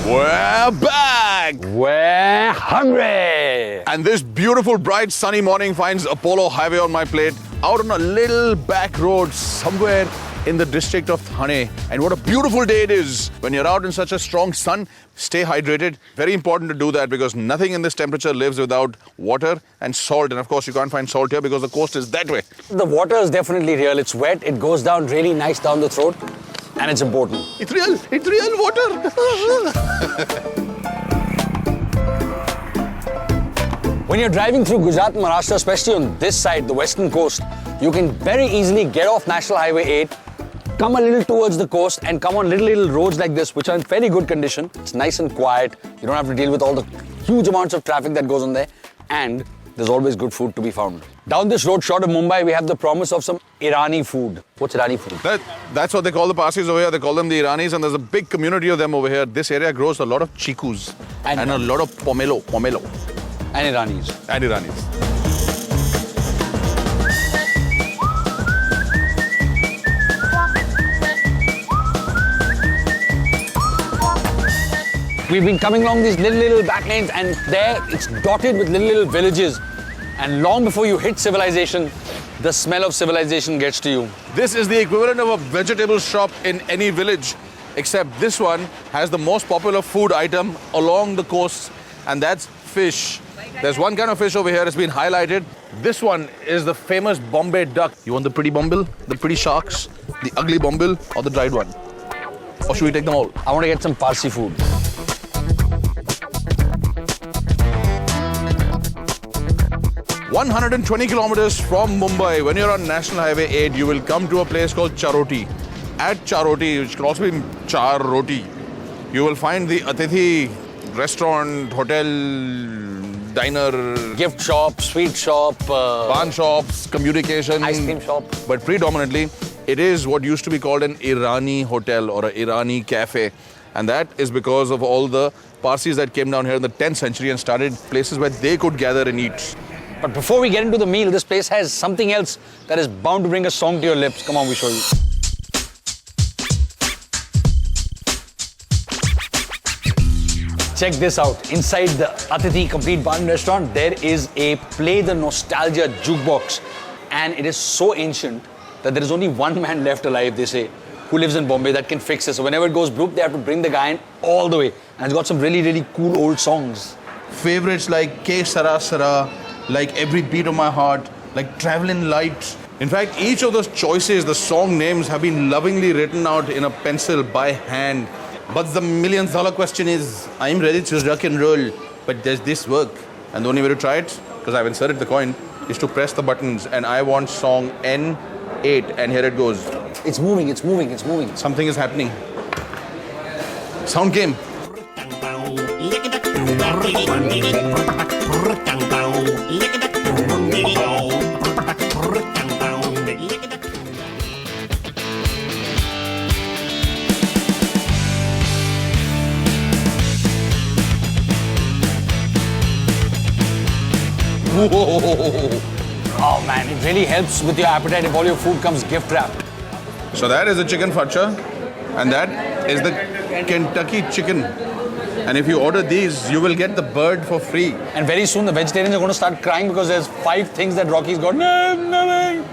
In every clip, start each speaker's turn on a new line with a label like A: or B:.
A: We're back!
B: We're hungry!
A: And this beautiful, bright, sunny morning finds Apollo Highway on my plate, out on a little back road somewhere in the district of Thane. And what a beautiful day it is. When you're out in such a strong sun, stay hydrated. Very important to do that because nothing in this temperature lives without water and salt. And of course, you can't find salt here because the coast is that way.
B: The water is definitely real. It's wet. It goes down really nice down the throat. And it's important.
A: It's real. It's real water.
B: When you're driving through Gujarat and Maharashtra, especially on this side, the western coast, you can very easily get off National Highway 8, come a little towards the coast and come on little roads like this, which are in very good condition. It's nice and quiet. You don't have to deal with all the huge amounts of traffic that goes on there. And there's always good food to be found. Down this road short of Mumbai, we have the promise of some Irani food. What's Irani food?
A: That's what they call the Parsis over here. They call them the Iranis, and there's a big community of them over here. This area grows a lot of chikus and a lot of pomelo.
B: And Iranis.
A: And Iranis.
B: We've been coming along these little back lanes, and there it's dotted with little villages. And long before you hit civilization, the smell of civilization gets to you.
A: This is the equivalent of a vegetable shop in any village, except this one has the most popular food item along the coast, and that's fish. There's one kind of fish over here that's been highlighted. This one is the famous Bombay Duck. You want the pretty bumble, the pretty sharks, the ugly bumble, or the dried one? Or should we take them all?
B: I want to get some Parsi food.
A: "120 kilometers from Mumbai, when you're on National Highway 8, you will come to a place called Charoti. At Charoti, which can also be Char Roti, you will find the Atithi restaurant, hotel, diner,
B: Gift shop, sweet shop,
A: pawn shops, communication,
B: ice cream shop.
A: But predominantly, it is what used to be called an Irani hotel or an Irani cafe. And that is because of all the Parsis that came down here in the 10th century and started places where they could gather and eat.
B: But before we get into the meal, this place has something else that is bound to bring a song to your lips. Come on, we show you. Check this out. Inside the Atithi Complete Barn restaurant, there is a Play the Nostalgia jukebox. And it is so ancient that there is only one man left alive, they say, who lives in Bombay that can fix it. So whenever it goes bloop, they have to bring the guy in all the way. And it's got some really cool old songs.
A: Favorites like Ke Sara Sara, like Every Beat of My Heart, like Traveling Light. In fact, each of those choices, the song names, have been lovingly written out in a pencil by hand. But the $1,000,000 question is, I'm ready to rock and roll, but does this work? And the only way to try it, because I've inserted the coin, is to press the buttons, and I want song N8, and here it goes.
B: It's moving, it's moving, it's moving.
A: Something is happening. Sound game. Whoa.
B: Oh man, it really helps with your appetite if all your food comes gift wrapped.
A: So that is the chicken facha, and that is the Kentucky chicken. And if you order these, you will get the bird for free.
B: And very soon the vegetarians are going to start crying because there's 5 things that Rocky's got. Nothing.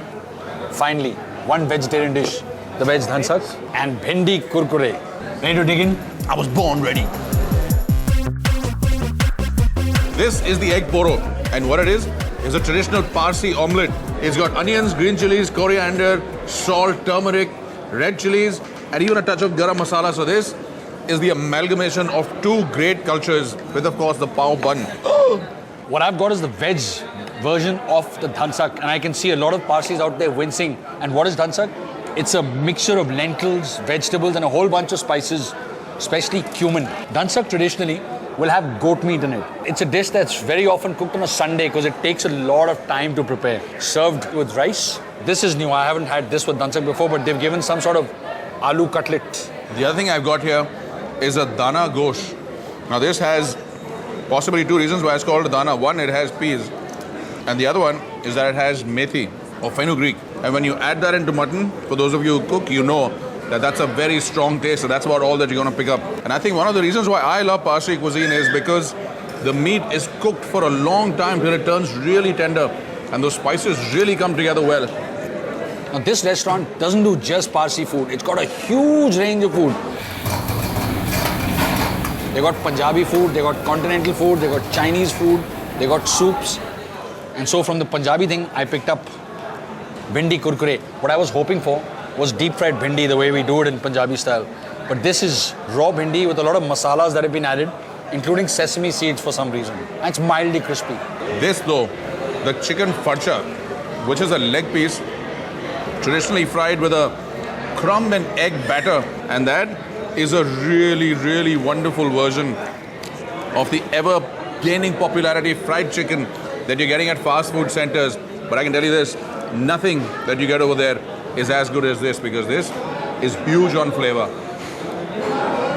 B: Finally, one vegetarian dish. The veg dhansak and bhindi kurkure. Ready to dig in?
A: I was born ready. This is the egg poro. And what it is a traditional Parsi omelette. It's got onions, green chilies, coriander, salt, turmeric, red chilies, and even a touch of garam masala. So this is the amalgamation of 2 great cultures with, of course, the pav bun.
B: What I've got is the veg version of the dhansak, and I can see a lot of Parsis out there wincing. And what is dhansak? It's a mixture of lentils, vegetables, and a whole bunch of spices, especially cumin. Dhansak traditionally will have goat meat in it. It's a dish that's very often cooked on a Sunday because it takes a lot of time to prepare. Served with rice. This is new. I haven't had this with dhansak before, but they've given some sort of aloo cutlet.
A: The other thing I've got here is a dana gosh. Now this has possibly 2 reasons why it's called a dana. One, it has peas. And the other one is that it has methi or fenugreek. And when you add that into mutton, for those of you who cook, you know that's a very strong taste. So that's about all that you're going to pick up. And I think one of the reasons why I love Parsi cuisine is because the meat is cooked for a long time till it turns really tender. And those spices really come together well.
B: Now this restaurant doesn't do just Parsi food. It's got a huge range of food. They got Punjabi food, they got continental food, they got Chinese food, they got soups. And so from the Punjabi thing, I picked up bhindi kurkure. What I was hoping for was deep fried bhindi the way we do it in Punjabi style. But this is raw bhindi with a lot of masalas that have been added, including sesame seeds for some reason. And it's mildly crispy.
A: This though, the chicken farcha, which is a leg piece, traditionally fried with a crumb and egg batter, and that is a really, really wonderful version of the ever gaining popularity fried chicken that you're getting at fast food centers. But I can tell you this, nothing that you get over there is as good as this, because this is huge on flavor.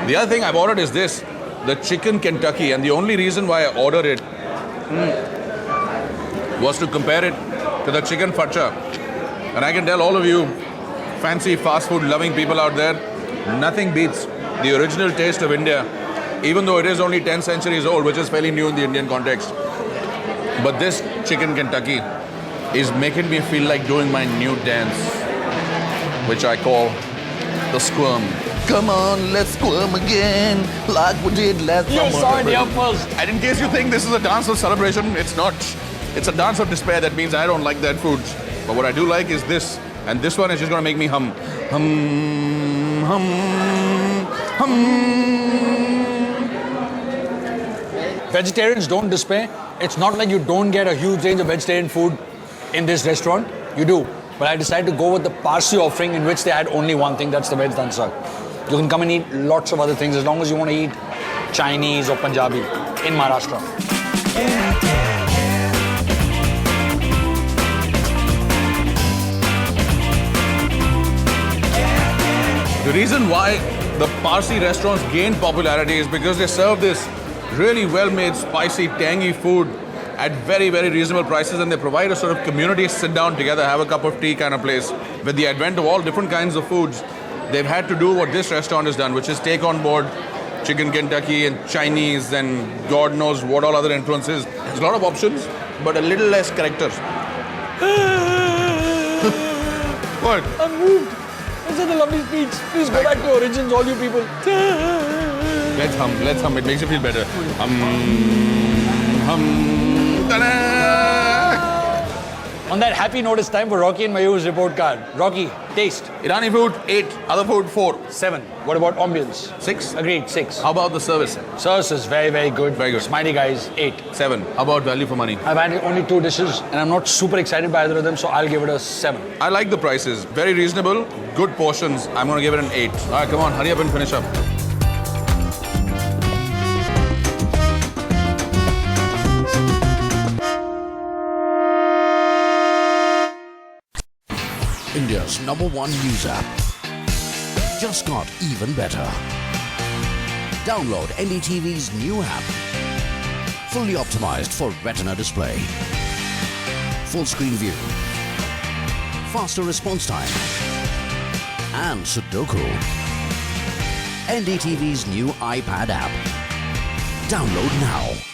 A: The other thing I've ordered is this, the chicken Kentucky, and the only reason why I ordered it was to compare it to the chicken farcha. And I can tell all of you fancy fast food loving people out there, nothing beats the original taste of India, even though it is only 10 centuries old, which is fairly new in the Indian context. But this chicken Kentucky is making me feel like doing my new dance, which I call the squirm. Come on, let's squirm again, like we did last summer.
B: You saw it here first.
A: And in case you think this is a dance of celebration, it's not. It's a dance of despair. That means I don't like that food. But what I do like is this. And this one is just going to make me hum. Hum, hum, hum.
B: Vegetarians don't despair. It's not like you don't get a huge range of vegetarian food in this restaurant. You do. But I decided to go with the Parsi offering, in which they had only one thing, that's the veg dhansak. You can come and eat lots of other things as long as you want to eat Chinese or Punjabi in Maharashtra.
A: The reason why the Parsi restaurants gain popularity is because they serve this really well-made, spicy, tangy food at very, very reasonable prices, and they provide a sort of community sit down together, have a cup of tea kind of place. With the advent of all different kinds of foods, they've had to do what this restaurant has done, which is take on board chicken Kentucky and Chinese and God knows what all other influences. There's a lot of options, but a little less characters. What?
B: I'm moved. This is a lovely speech. Please go back to origins, all you people.
A: Let's hum. It makes you feel better. Hum, ta-da!
B: On that happy note, it's time for Rocky and Mayur's report card. Rocky, taste.
A: Irani food, 8. Other food, 4.
B: 7. What about ambience?
A: 6.
B: Agreed, 6.
A: How about the service?
B: Service is very, very good.
A: Very good.
B: Smiley guys, 8.
A: 7. How about value for money?
B: I've had only 2 dishes and I'm not super excited by either of them, so I'll give it a 7.
A: I like the prices. Very reasonable, good portions. I'm going to give it an 8. All right, come on, hurry up and finish up.
C: India's #1 news app just got even better. Download NDTV's new app. Fully optimized for retina display. Full screen view. Faster response time. And Sudoku. NDTV's new iPad app. Download now.